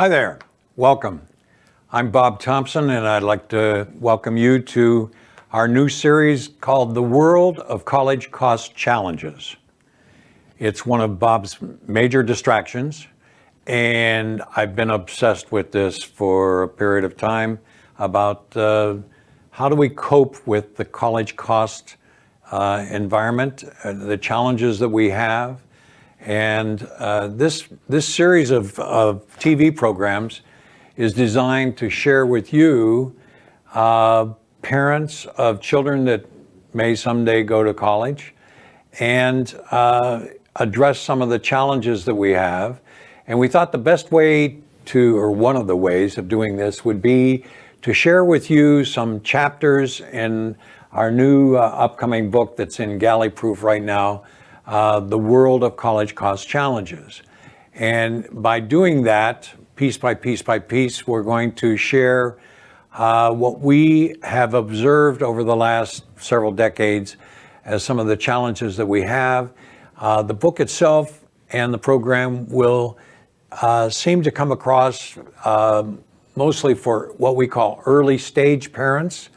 Hi there, welcome. I'm Bob Thompson, and I'd like to welcome you to our new series called The World of College Cost Challenges. It's one of Bob's major distractions, and I've been obsessed with this for a period of time about how do we cope with the college cost environment, the challenges that we have. And this series of TV programs is designed to share with you parents of children that may someday go to college and address some of the challenges that we have. And we thought the best way to, or one of the ways of doing this, would be to share with you some chapters in our new upcoming book that's in galley proof right now, The World of College Cost Challenges. And by doing that, piece by piece by piece, we're going to share what we have observed over the last several decades as some of the challenges that we have. The book itself and the program will seem to come across mostly for what we call early stage parents.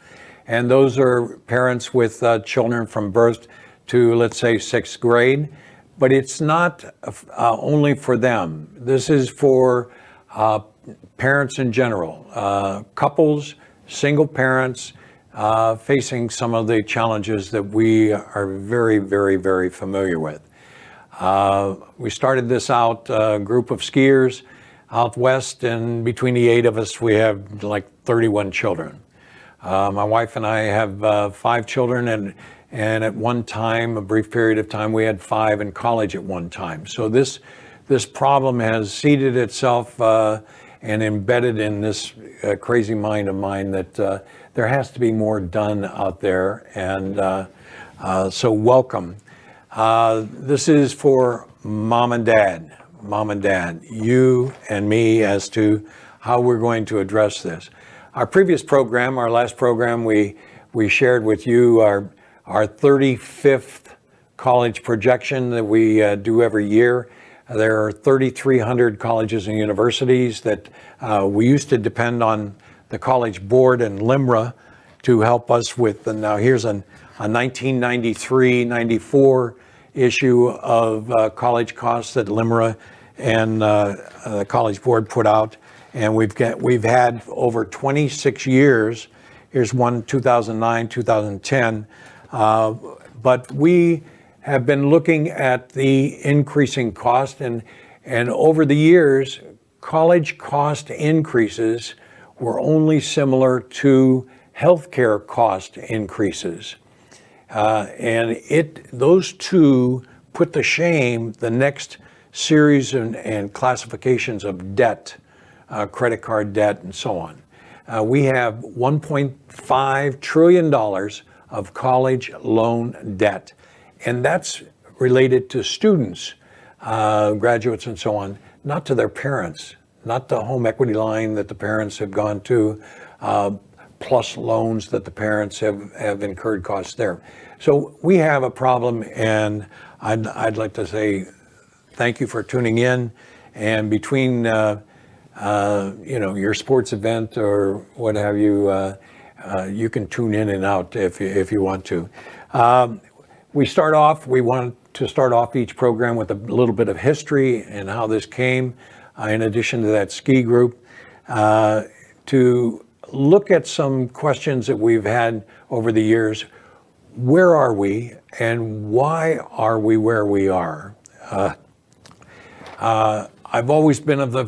And those are parents with children from birth to, let's say, sixth grade. But it's not only for them. This is for parents in general, couples, single parents, facing some of the challenges that we are very, very, very familiar with. We started this out, a group of skiers out west, and between the 8 of us, we have like 31 children. My wife and I have 5 children, and at one time, a brief period of time, we had 5 in college at one time. So this problem has seeded itself and embedded in this crazy mind of mine that there has to be more done out there. And so welcome. This is for mom and dad, you and me, as to how we're going to address this. Our previous program, our last program, we shared with you our 35th college projection that we do every year. There are 3,300 colleges and universities that we used to depend on the College Board and LIMRA to help us with. And now here's a 1993-94 issue of college costs that LIMRA and the College Board put out. And we've had over 26 years. Here's one, 2009, 2010. But we have been looking at the increasing cost, and over the years, college cost increases were only similar to healthcare cost increases. And those two put to shame the next series and classifications of debt, credit card debt, and so on. We have $1.5 trillion of college loan debt, and that's related to students, graduates, and so on, not to their parents, not the home equity line that the parents have gone to, plus loans that the parents have incurred costs there. So we have a problem, and I'd like to say thank you for tuning in. And between your sports event or what have you, you can tune in and out if you want to. We want to start off each program with a little bit of history and how this came, in addition to that ski group, to look at some questions that we've had over the years. Where are we, and why are we where we are? I've always been of the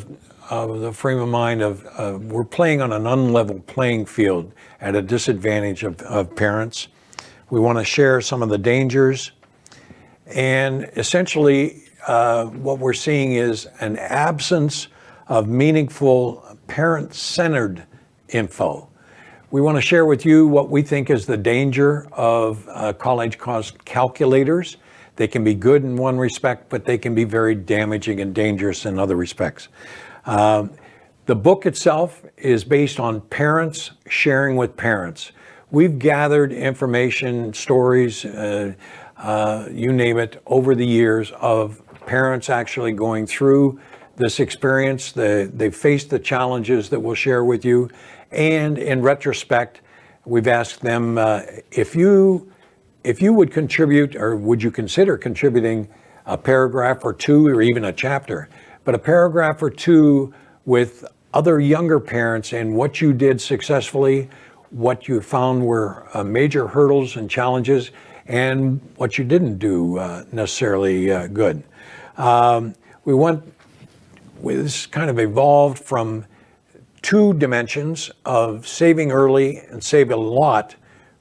frame of mind of we're playing on an unlevel playing field at a disadvantage of parents. We want to share some of the dangers. And essentially, what we're seeing is an absence of meaningful parent-centered info. We want to share with you what we think is the danger of college cost calculators. They can be good in one respect, but they can be very damaging and dangerous in other respects. The book itself is based on parents sharing with parents. We've gathered information, stories, you name it, over the years of parents actually going through this experience. They've faced the challenges that we'll share with you. And in retrospect, we've asked them if you would contribute, or would you consider contributing a paragraph or two, or even a chapter, but a paragraph or two with other younger parents and what you did successfully, what you found were major hurdles and challenges, and what you didn't do necessarily good. This kind of evolved from two dimensions of saving early and save a lot,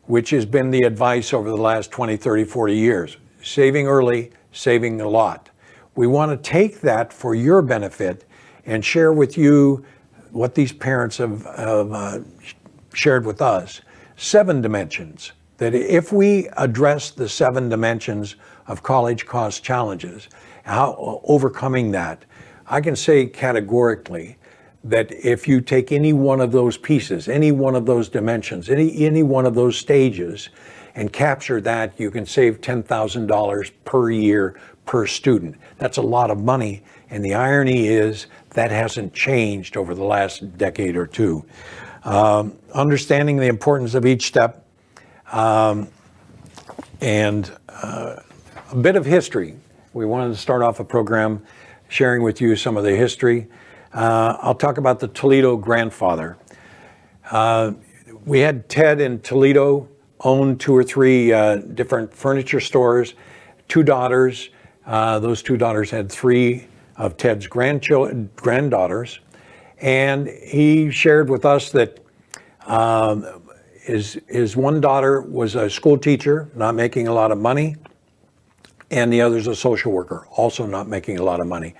which has been the advice over the last 20, 30, 40 years. Saving early, saving a lot. We want to take that for your benefit and share with you what these parents have shared with us. 7 dimensions, that if we address the 7 dimensions of college cost challenges, how overcoming that, I can say categorically that if you take any one of those pieces, any one of those dimensions, any one of those stages, and capture that, you can save $10,000 per year per student. That's a lot of money, and the irony is that hasn't changed over the last decade or two. Understanding the importance of each step, and a bit of history. We wanted to start off a program sharing with you some of the history. I'll talk about the Toledo grandfather. We had Ted in Toledo, owned 2 or 3 different furniture stores, 2 daughters. Those 2 daughters had 3 of Ted's granddaughters. And he shared with us that his one daughter was a school teacher, not making a lot of money, and the other's a social worker, also not making a lot of money.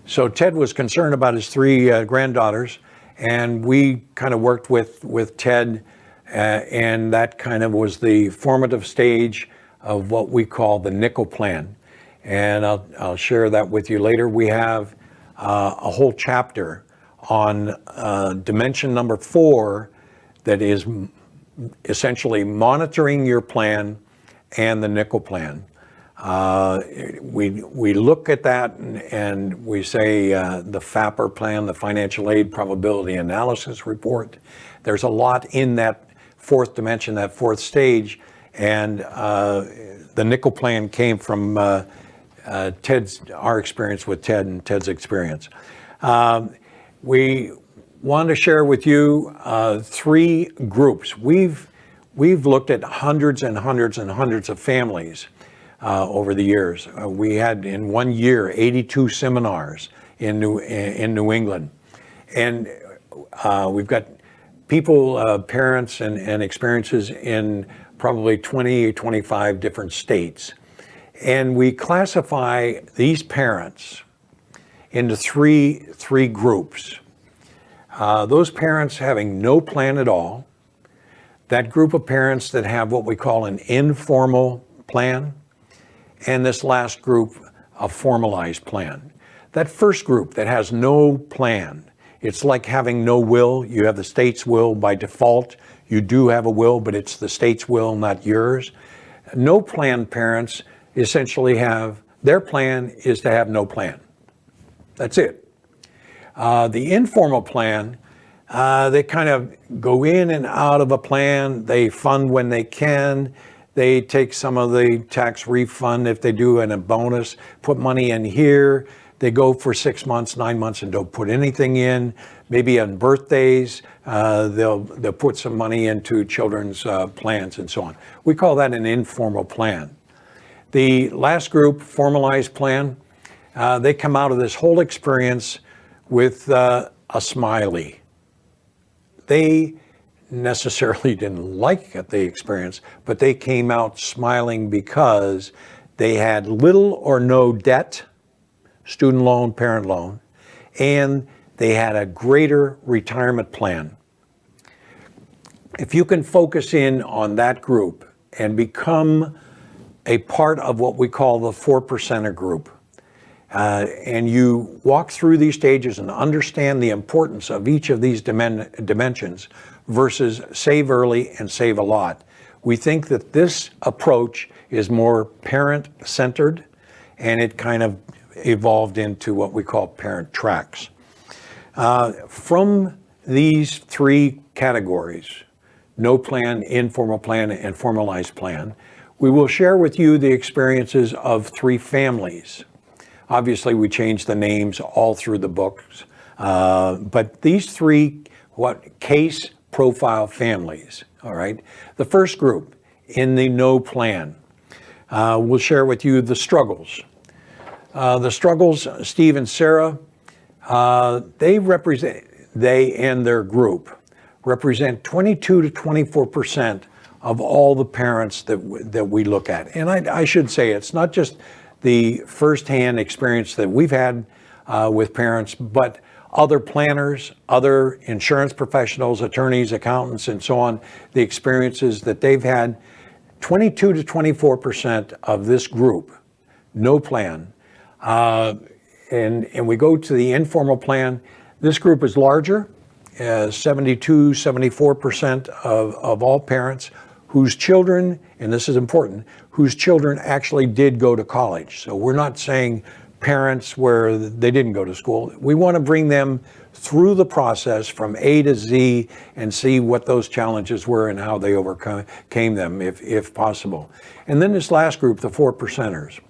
So Ted was concerned about his 3 granddaughters, and we kind of worked with Ted, and that kind of was the formative stage of what we call the nickel plan. And I'll share that with you later. We have a whole chapter on dimension number 4 that is essentially monitoring your plan and the nickel plan. We look at that and we say the FAPR plan, the Financial Aid Probability Analysis Report. There's a lot in that 4th dimension, that 4th stage, and the nickel plan came from our experience with Ted and Ted's experience. We want to share with you 3 groups. We've looked at hundreds and hundreds and hundreds of families over the years. We had in 1 year 82 seminars in New England, and we've got people, parents, and experiences in probably 20, 25 different states. And we classify these parents into three groups. Those parents having no plan at all, that group of parents that have what we call an informal plan, and this last group, a formalized plan. That first group that has no plan, it's like having no will. You have the state's will by default. You do have a will, but it's the state's will, not yours. No plan parents essentially have, their plan is to have no plan. That's it. The informal plan, they kind of go in and out of a plan. They fund when they can. They take some of the tax refund if they do, and a bonus, put money in here. They go for 6 months, 9 months, and don't put anything in. Maybe on birthdays, they'll put some money into children's plans and so on. We call that an informal plan. The last group, formalized plan, they come out of this whole experience with a smiley. They necessarily didn't like the experience, but they came out smiling because they had little or no debt, student loan, parent loan, and they had a greater retirement plan. If you can focus in on that group and become a part of what we call the 4%er group, and you walk through these stages and understand the importance of each of these dimensions versus save early and save a lot, we think that this approach is more parent-centered, and it kind of evolved into what we call parent tracks. From these three categories, no plan, informal plan, and formalized plan, we will share with you the experiences of three families. Obviously, we changed the names all through the books, but these three case profile families, all right? The first group in the no plan, we'll share with you the struggles. The struggles, Steve and Sarah, they and their group represent 22 to 24% of all the parents that we look at. And I should say, it's not just the firsthand experience that we've had with parents, but other planners, other insurance professionals, attorneys, accountants, and so on, the experiences that they've had. 22 to 24% of this group, no plan. And we go to the informal plan. This group is larger, 72, 74% of all parents whose children, and this is important, whose children actually did go to college. So we're not saying parents where they didn't go to school. We want to bring them through the process from A to Z and see what those challenges were and how they overcame them, if possible. And then this last group, the 4%ers.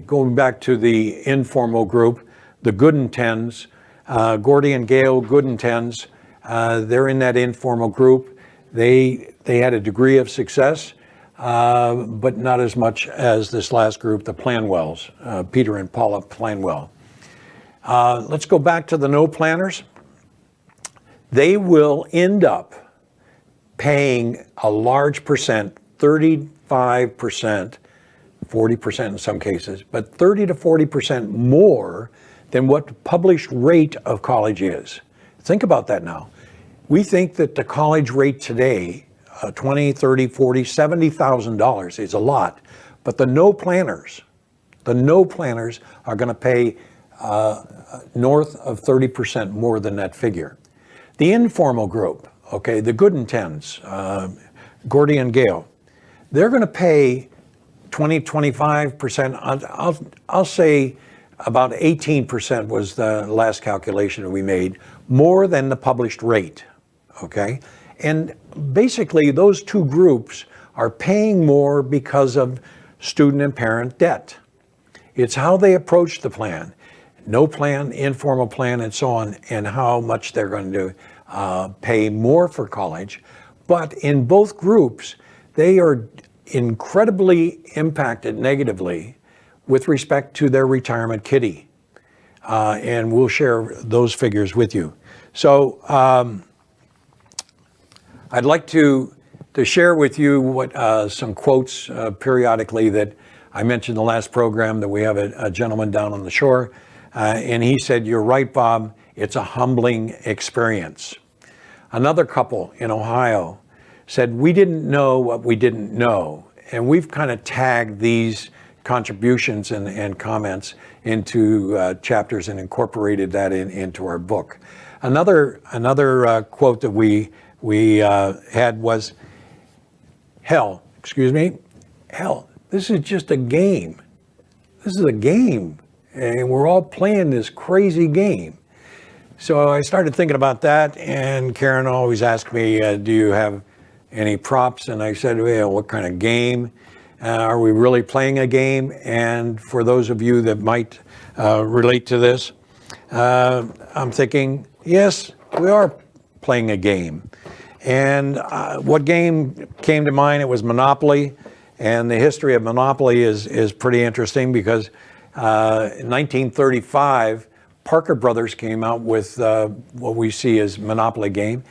Going back to the informal group, the good and tens, Gordy and Gail, good and tens, they're in that informal group. They had a degree of success, but not as much as this last group, the Planwells, Peter and Paula Planwell. Let's go back to the no planners. They will end up paying a large percent, 35%, 40% in some cases, but 30 to 40% more than what the published rate of college is. Think about that now. We think that the college rate today, $20, $30, $40, $70,000 is a lot, but the no planners are going to pay north of 30% more than that figure. The informal group, okay, the good and tens, Gordy and Gail, they're going to pay 20, 25%. I'll say about 18% was the last calculation we made, more than the published rate, okay? And basically those two groups are paying more because of student and parent debt. It's how they approach the plan, no plan, informal plan, and so on, and how much they're going to pay more for college. But in both groups, they are incredibly impacted negatively with respect to their retirement kitty. And we'll share those figures with you. So I'd like to share with you what some quotes periodically that I mentioned in the last program, that we have a gentleman down on the shore, and he said, "You're right, Bob, it's a humbling experience." Another couple in Ohio said, "We didn't know what we didn't know." And we've kind of tagged these contributions and comments into chapters and incorporated that into our book. Another quote that we had was, hell, this is just a game. This is a game, and we're all playing this crazy game. So I started thinking about that, and Karen always asked me, do you have any props? And I said, well, what kind of game? Are we really playing a game? And for those of you that might relate to this, I'm thinking, yes, we are playing a game. And what game came to mind? It was Monopoly. And the history of Monopoly is pretty interesting because in 1935, Parker Brothers came out with what we see as Monopoly game.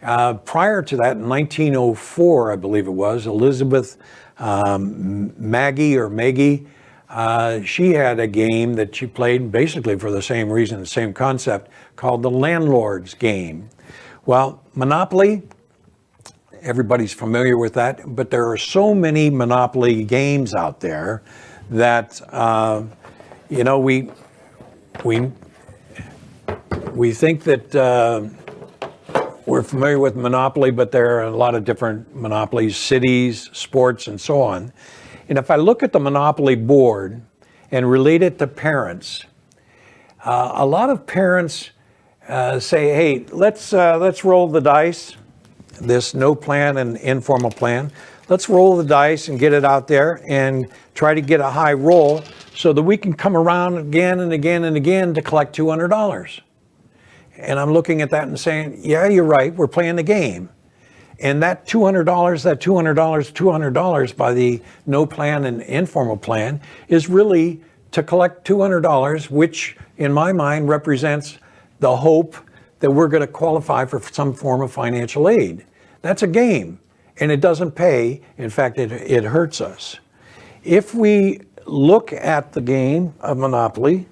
Prior to that, in 1904, I believe it was, Elizabeth Maggie, she had a game that she played basically for the same reason, the same concept, called the Landlord's Game. Well, Monopoly, everybody's familiar with that, but there are so many Monopoly games out there that, we think that we're familiar with Monopoly, but there are a lot of different monopolies, cities, sports, and so on. And if I look at the Monopoly board and relate it to parents, a lot of parents say, hey, let's roll the dice, this no plan and informal plan. Let's roll the dice and get it out there and try to get a high roll so that we can come around again and again and again to collect $200. And I'm looking at that and saying, yeah, you're right, we're playing the game. And that $200 by the no plan and informal plan is really to collect $200, which in my mind represents the hope that we're going to qualify for some form of financial aid. That's a game, and it doesn't pay. In fact, it hurts us. If we look at the game of Monopoly,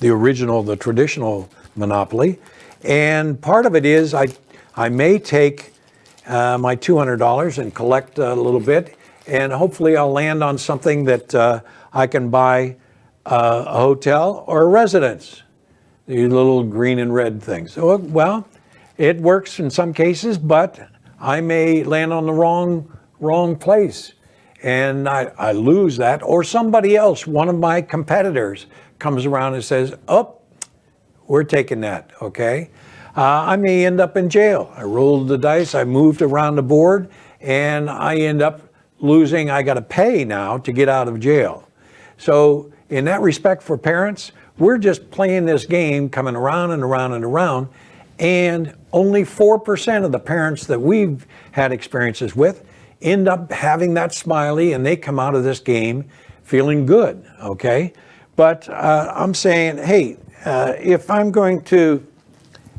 the traditional Monopoly, and part of it is I may take my $200 and collect a little bit, and hopefully I'll land on something that I can buy a hotel or a residence. These little green and red things. So, well, it works in some cases, but I may land on the wrong place and I lose that, or somebody else, one of my competitors, comes around and says, oh, we're taking that, okay? I may end up in jail. I rolled the dice, I moved around the board, and I end up losing. I got to pay now to get out of jail. So in that respect, for parents, we're just playing this game, coming around and around and around, and only 4% of the parents that we've had experiences with end up having that smiley, and they come out of this game feeling good, okay? But I'm saying, hey, if I'm going to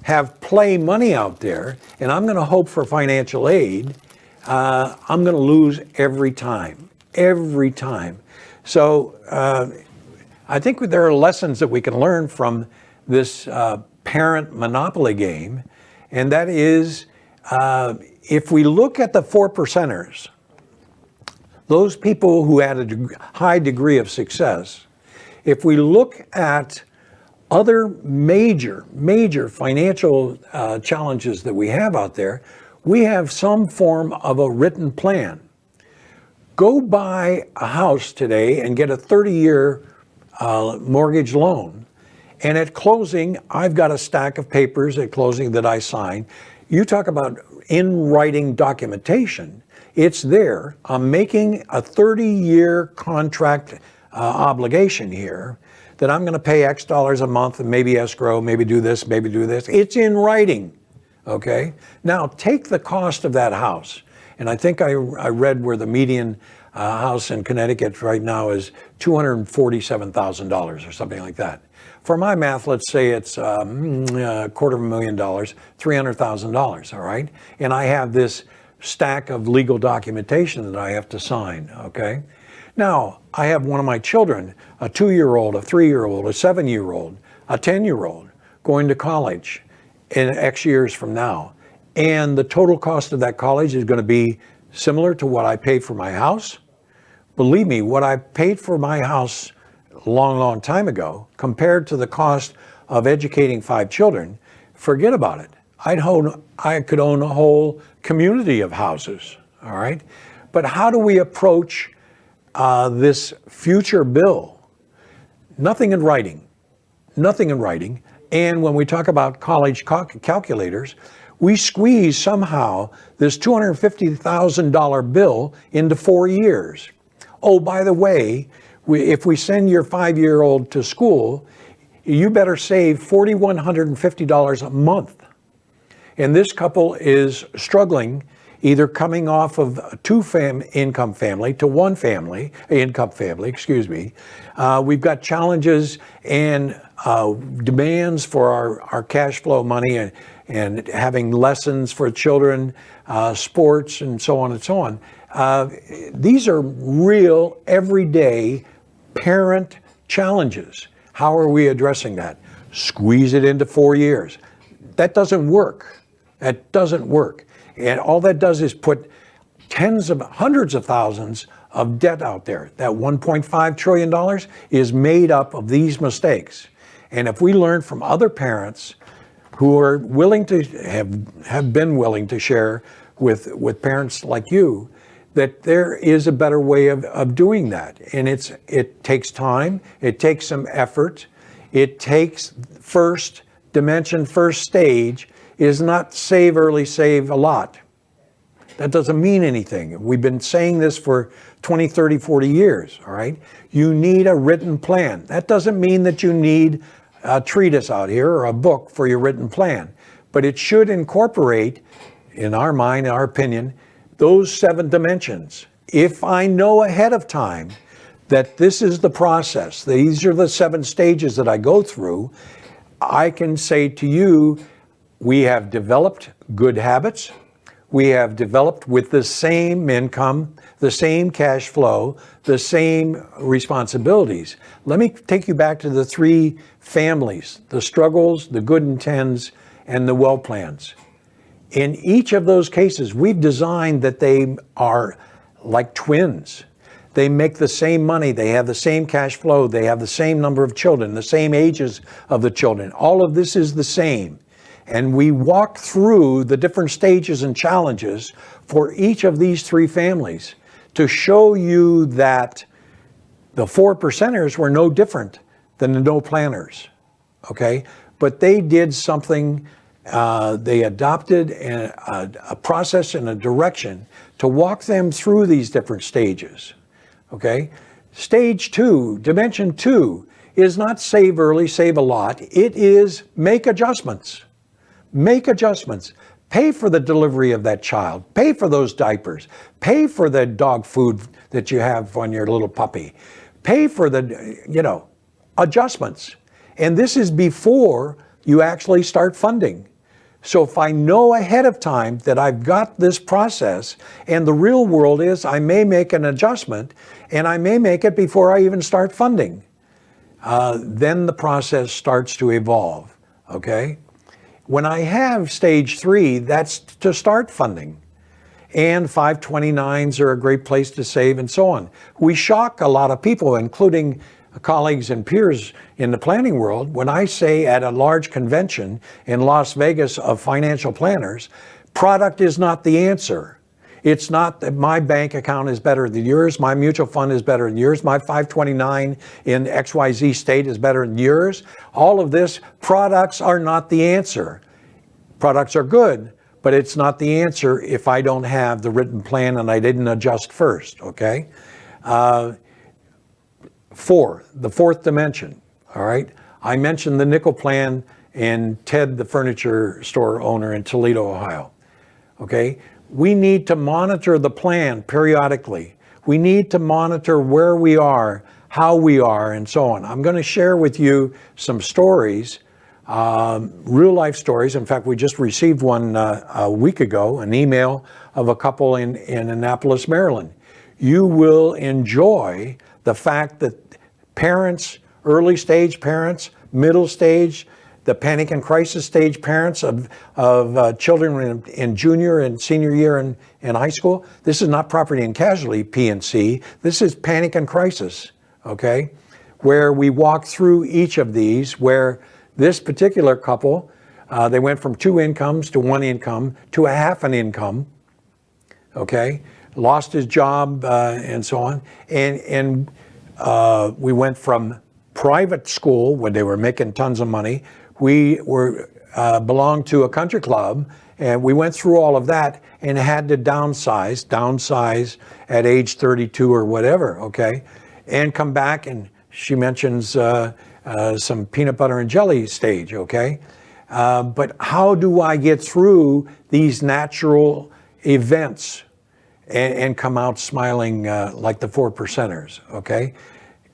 have play money out there, and I'm going to hope for financial aid, I'm going to lose every time. So I think there are lessons that we can learn from this parent monopoly game, and that is, if we look at the 4%ers, those people who had a high degree of success, if we look at other major financial challenges that we have out there, we have some form of a written plan. Go buy a house today and get a 30-year mortgage loan. And at closing, I've got a stack of papers at closing that I sign. You talk about in writing documentation. It's there. I'm making a 30-year contract obligation here that I'm going to pay X dollars a month and maybe escrow, maybe do this, maybe do this. It's in writing, okay? Now take the cost of that house. And I think I read where the median house in Connecticut right now is $247,000 or something like that. For my math, let's say it's $250,000, $300,000, all right? And I have this stack of legal documentation that I have to sign, okay? Now, I have one of my children, a 2-year-old, a 3-year-old, a 7-year-old, a 10-year-old, going to college in X years from now. And the total cost of that college is going to be similar to what I paid for my house. Believe me, what I paid for my house a long time ago, compared to the cost of educating 5 children, forget about it. I could own a whole community of houses, all right? But how do we approach this future bill? Nothing in writing. And when we talk about college calculators, we squeeze somehow this $250,000 bill into 4 years. Oh, by the way, if we send your 5-year-old to school, you better save $4,150 a month. And this couple is struggling, either coming off of a 2-income family to 1 income family, excuse me. We've got challenges and demands for our cash flow money and having lessons for children, sports, and so on and so on. These are real, everyday parent challenges. How are we addressing that? Squeeze it into 4 years. That doesn't work. And all that does is put hundreds of thousands of debt out there. That $1.5 trillion is made up of these mistakes. And if we learn from other parents who are willing to have been willing to share with parents like you, that there is a better way of doing that. And it takes time, it takes some effort, it takes first dimension, first stage is not save early, save a lot. That doesn't mean anything. We've been saying this for 20, 30, 40 years, all right? You need a written plan. That doesn't mean that you need a treatise out here or a book for your written plan, but it should incorporate, in our mind, in our opinion, those 7 dimensions. If I know ahead of time that this is the process, these are the 7 stages that I go through, I can say to you, we have developed good habits. We have developed with the same income, the same cash flow, the same responsibilities. Let me take you back to the 3 families, the struggles, the good intents, and the well plans. In each of those cases, we've designed that they are like twins. They make the same money, they have the same cash flow, they have the same number of children, the same ages of the children. All of this is the same. And we walk through the different stages and challenges for each of these 3 families to show you that the 4 percenters were no different than the no planners, okay? But they did something, they adopted a process and a direction to walk them through these different stages, okay? Stage 2, dimension 2, is not save early, save a lot. It is make adjustments. Make adjustments. Pay for the delivery of that child. Pay for those diapers. Pay for the dog food that you have on your little puppy. Pay for the, adjustments. And this is before you actually start funding. So if I know ahead of time that I've got this process, and the real world is I may make an adjustment, and I may make it before I even start funding, then the process starts to evolve, okay? When I have stage 3, that's to start funding. And 529s are a great place to save and so on. We shock a lot of people, including colleagues and peers in the planning world, when I say at a large convention in Las Vegas of financial planners, product is not the answer. It's not that my bank account is better than yours, my mutual fund is better than yours, my 529 in XYZ state is better than yours. All of this, products are not the answer. Products are good, but it's not the answer if I don't have the written plan and I didn't adjust first, okay? 4, the 4th dimension, all right? I mentioned the nickel plan and Ted, the furniture store owner in Toledo, Ohio, okay? We need to monitor the plan periodically. We need to monitor where we are, how we are, and so on. I'm going to share with you some stories, real life stories. In fact, we just received one a week ago, an email of a couple in Annapolis, Maryland. You will enjoy the fact that parents, early stage parents, middle stage, the panic and crisis stage parents of children in junior and senior year in high school. This is not property and casualty, P&C. This is panic and crisis, okay? Where we walk through each of these, where this particular couple, they went from 2 incomes to 1 income to a half an income, okay? Lost his job and so on. And we went from private school, where they were making tons of money. We were belonged to a country club, and we went through all of that and had to downsize at age 32 or whatever, okay? And come back, and she mentions some peanut butter and jelly stage, okay? But how do I get through these natural events and come out smiling like the 4 percenters, okay?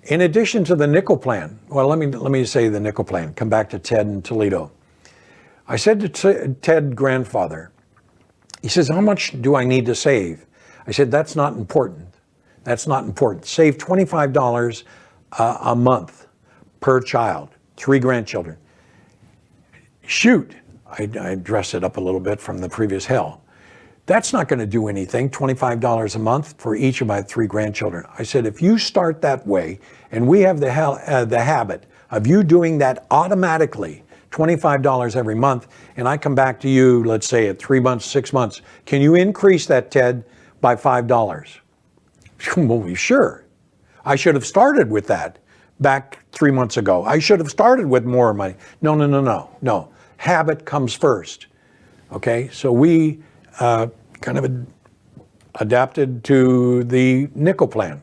In addition to the nickel plan, well, let me say the nickel plan, come back to Ted in Toledo. I said to Ted grandfather, he says, how much do I need to save? I said, that's not important. That's not important. Save $25 a month per child, 3 grandchildren. Shoot, I dressed it up a little bit from the previous hell. That's not going to do anything, $25 a month for each of my 3 grandchildren. I said, if you start that way, and we have the habit of you doing that automatically, $25 every month, and I come back to you, let's say at 3 months, 6 months, can you increase that, Ted? by $5. Well, sure. I should have started with that back 3 months ago. I should have started with more money. No. Habit comes first. Okay, so we kind of adapted to the nickel plan.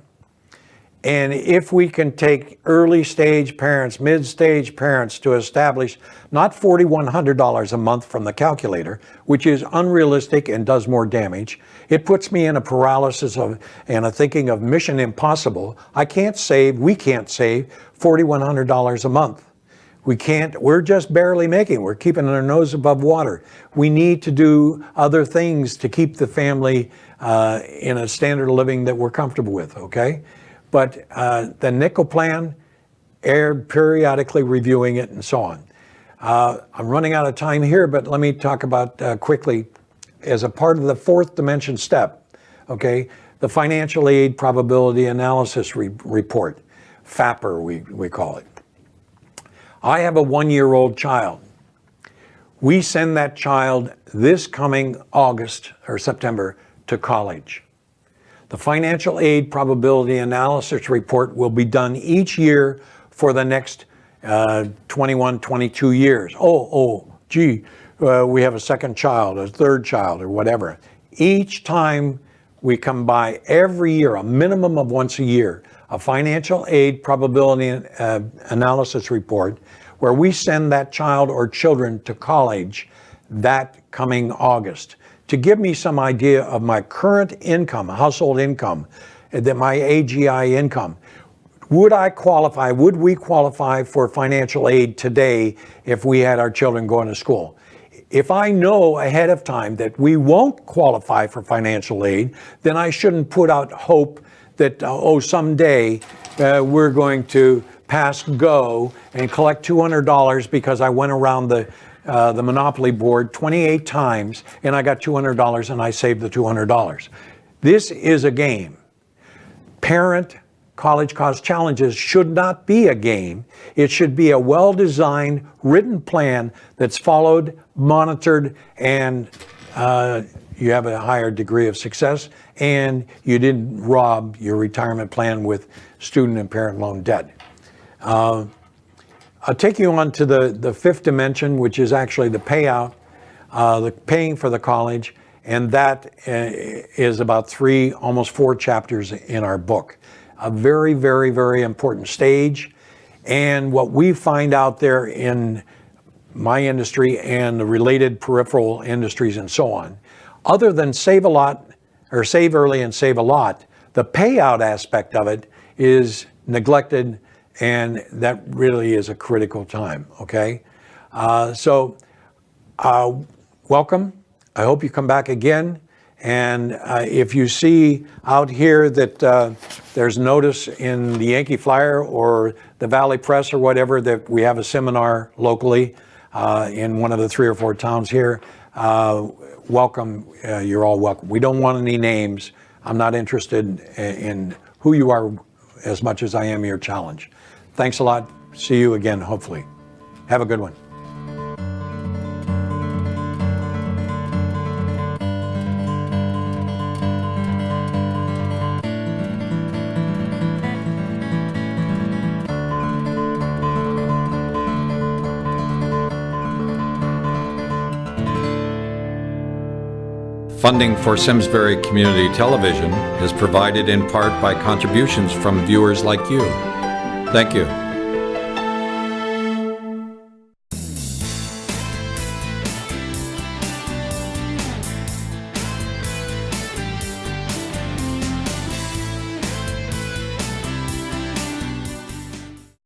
And if we can take early stage parents, mid stage parents to establish not $4,100 a month from the calculator, which is unrealistic and does more damage, it puts me in a paralysis and a thinking of mission impossible. We can't save $4,100 a month. We're just barely making, we're keeping our nose above water. We need to do other things to keep the family in a standard of living that we're comfortable with, okay? But the nickel plan, periodically reviewing it and so on. I'm running out of time here, but let me talk about quickly, as a part of the fourth dimension step, okay, the financial aid probability analysis report, FAPR we call it. I have a 1-year-old child. We send that child this coming August or September to college. The financial aid probability analysis report will be done each year for the next 21, 22 years. We have a second child, a third child, or whatever. Each time we come by every year, a minimum of once a year, a financial aid probability analysis report where we send that child or children to college that coming August to give me some idea of my current income, household income, that my AGI income. Would we qualify for financial aid today if we had our children going to school? If I know ahead of time that we won't qualify for financial aid, then I shouldn't put out hope that, someday we're going to pass go and collect $200 because I went around the Monopoly board 28 times and I got $200 and I saved the $200. This is a game. Parent college cost challenges should not be a game. It should be a well-designed, written plan that's followed, monitored, and you have a higher degree of success, and you didn't rob your retirement plan with student and parent loan debt. I'll take you on to the fifth dimension, which is actually the payout, the paying for the college, and that is about almost 4 chapters in our book. A very, very, very important stage. And what we find out there in my industry and the related peripheral industries and so on, other than save a lot, or save early and save a lot, the payout aspect of it is neglected, and that really is a critical time, okay? Welcome. I hope you come back again. And if you see out here that there's notice in the Yankee Flyer or the Valley Press or whatever that we have a seminar locally in one of the 3 or 4 towns here, welcome. You're all welcome. We don't want any names. I'm not interested in who you are as much as I am your challenge. Thanks a lot. See you again, hopefully. Have a good one. Funding for Simsbury Community Television is provided in part by contributions from viewers like you. Thank you.